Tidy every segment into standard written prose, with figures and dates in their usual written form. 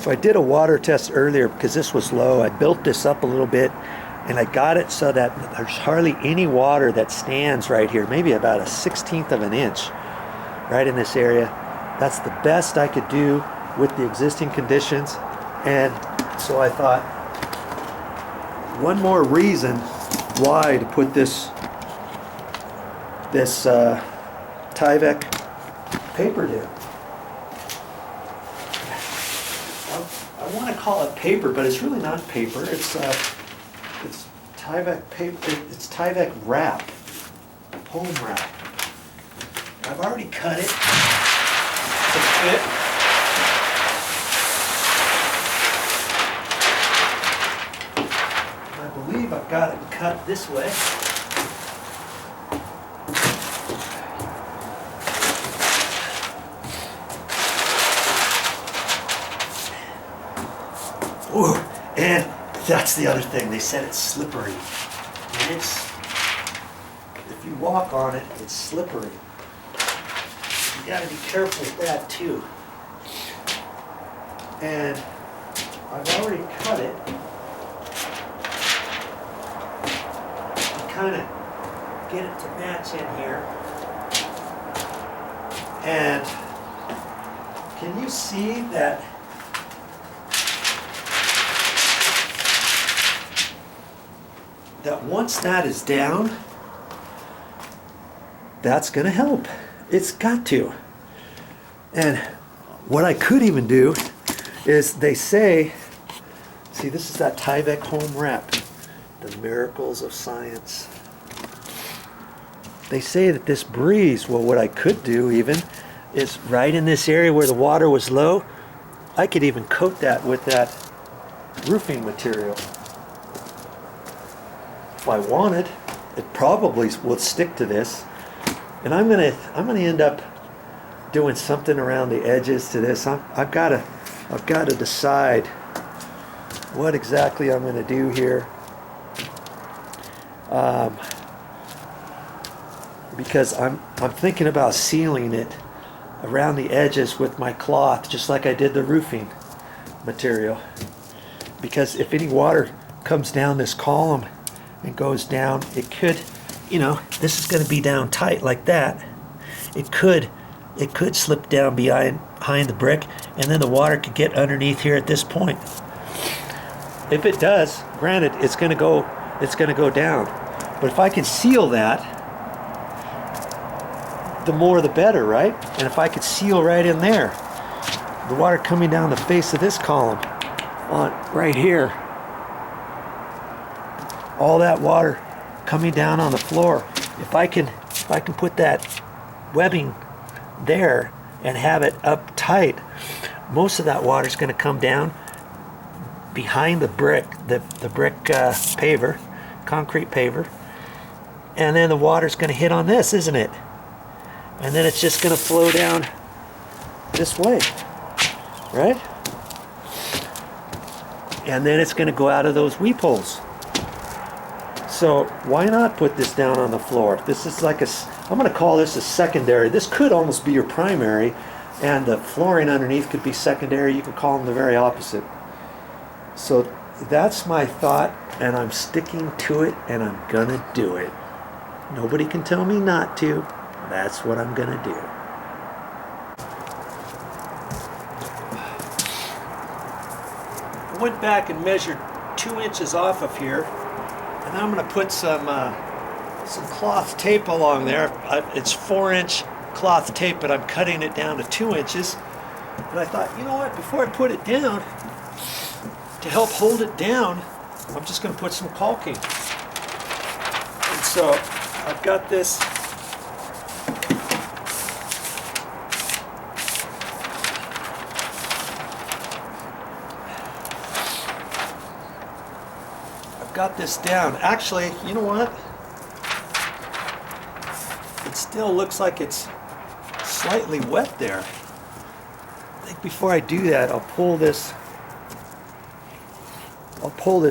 So I did a water test earlier because this was low. I built this up a little bit and I got it so that there's hardly any water that stands right here, maybe about a 1/16 of an inch right in this area. That's the best I could do with the existing conditions. And so I thought, one more reason why to put this Tyvek paper down. I want to call it paper, but it's really not paper. It's Tyvek paper. It's Tyvek wrap, home wrap. I've already cut it to fit. I believe I've got it cut this way. Ooh, and that's the other thing. They said it's slippery. And if you walk on it, it's slippery. You gotta be careful with that too. And I've already cut it. Kind of get it to match in here. And can you see that? That once that is down, that's going to help. It's got to. And what I could even do is, they say, see, this is that Tyvek home wrap, the miracles of science. They say that this breeze, well, what I could do even is right in this area where the water was low, I could even coat that with that roofing material. If I wanted, it probably would stick to this, and I'm gonna end up doing something around the edges to this. I've got to decide what exactly I'm gonna do here, because I'm thinking about sealing it around the edges with my cloth, just like I did the roofing material. Because if any water comes down this column and goes down, it could, you know, this is going to be down tight like that. It could slip down behind the brick, and then the water could get underneath here at this point. If it does, granted, it's going to go down. But if I can seal that, the more the better, right? And if I could seal right in there, the water coming down the face of this column, on right here, all that water coming down on the floor, if I can put that webbing there and have it up tight, most of that water is going to come down behind the brick, the brick paver, concrete paver, and then the water's going to hit on this, isn't it? And then it's just going to flow down this way, right? And then it's going to go out of those weep holes. So why not put this down on the floor? This is like I'm going to call this a secondary. This could almost be your primary, and the flooring underneath could be secondary. You could call them the very opposite. So that's my thought, and I'm sticking to it, and I'm going to do it. Nobody can tell me not to. That's what I'm going to do. I went back and measured 2 inches off of here. And I'm going to put some cloth tape along there. It's 4-inch cloth tape, but I'm cutting it down to 2 inches. And I thought, you know what, before I put it down, to help hold it down, I'm just going to put some caulking. And so I've got this down. Actually, you know what? It still looks like it's slightly wet there. I think before I do that, I'll pull this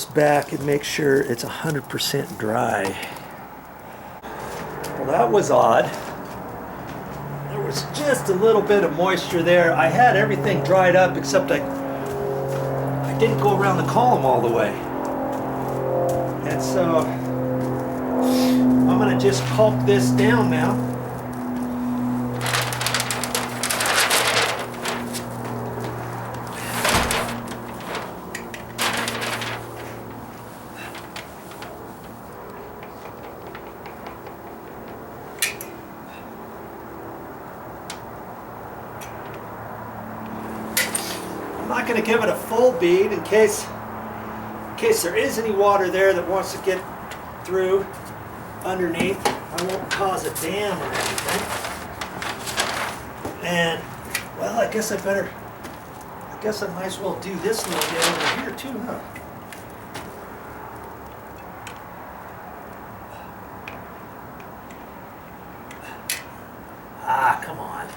back and make sure it's 100% dry. Well, that was odd. There was just a little bit of moisture there. I had everything dried up except I didn't go around the column all the way. And so I'm going to just caulk this down now. I'm not going to give it a full bead in case there is any water there that wants to get through underneath. I won't cause a dam or anything. And well, I guess I might as well do this little bit over here too, huh? Ah, come on.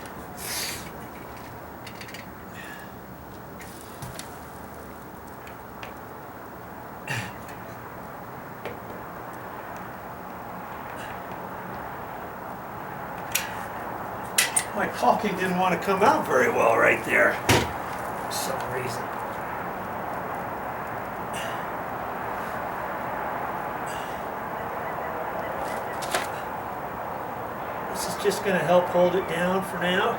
My caulking didn't want to come out very well right there for some reason. This is just going to help hold it down for now.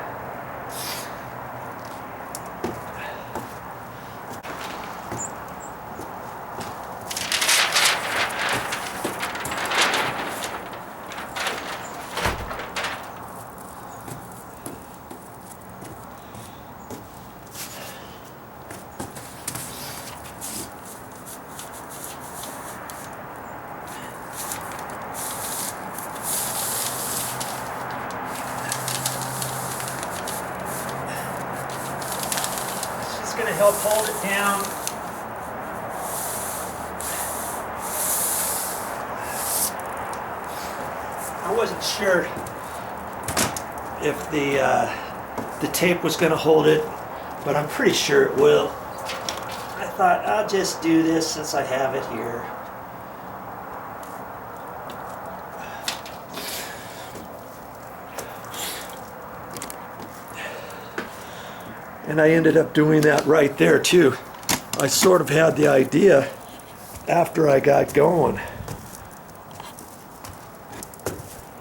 Going to help hold it down. I wasn't sure if the tape was going to hold it, but I'm pretty sure it will. I thought I'll just do this since I have it here. And I ended up doing that right there too. I sort of had the idea after I got going.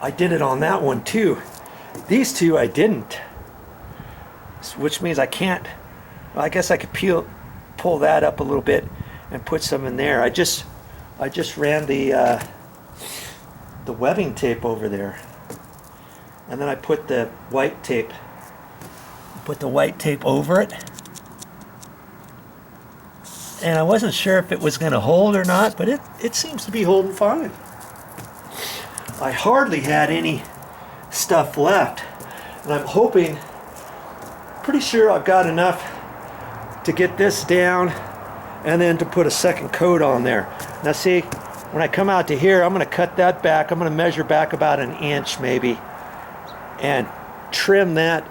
I did it on that one too. These two I didn't. Which means I can't, well, I guess I could pull that up a little bit and put some in there. I just ran the webbing tape over there. And then I put the white tape over it, and I wasn't sure if it was going to hold or not, but it seems to be holding fine. I hardly had any stuff left, and I'm hoping, pretty sure I've got enough to get this down and then to put a second coat on there. Now see, when I come out to here, I'm going to cut that back. I'm going to measure back about 1 inch maybe and trim that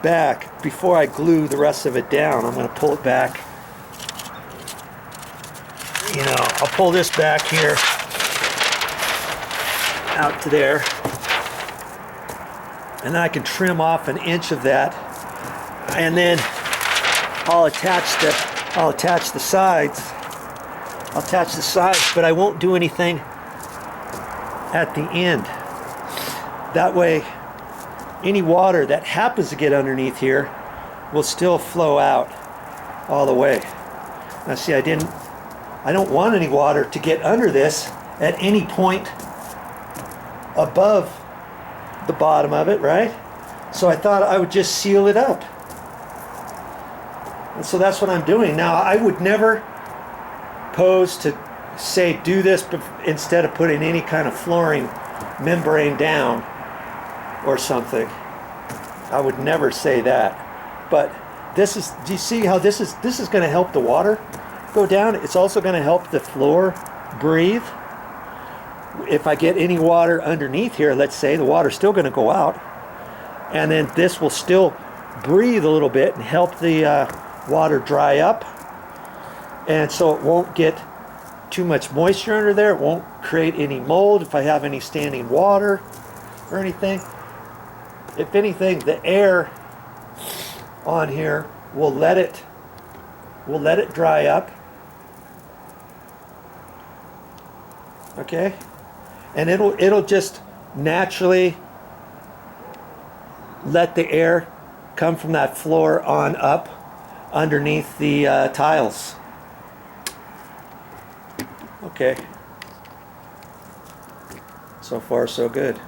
back before I glue the rest of it down. I'm going to pull it back. You know, I'll pull this back here out to there, and then I can trim off 1 inch of that, and then I'll attach the sides. I'll attach the sides, but I won't do anything at the end. That way, any water that happens to get underneath here will still flow out all the way. Now see, I don't want any water to get under this at any point above the bottom of it, right? So I thought I would just seal it up. And so that's what I'm doing. Now I would never pose to say do this instead of putting any kind of flooring membrane down or something. I would never say that. But this is, do you see how this is going to help the water go down? It's also going to help the floor breathe. If I get any water underneath here, let's say, the water's still going to go out, and then this will still breathe a little bit and help the water dry up, and so it won't get too much moisture under there. It won't create any mold if I have any standing water or anything. If anything, the air on here will let it dry up, Okay, and it'll just naturally let the air come from that floor on up underneath the tiles. Okay, so far so good.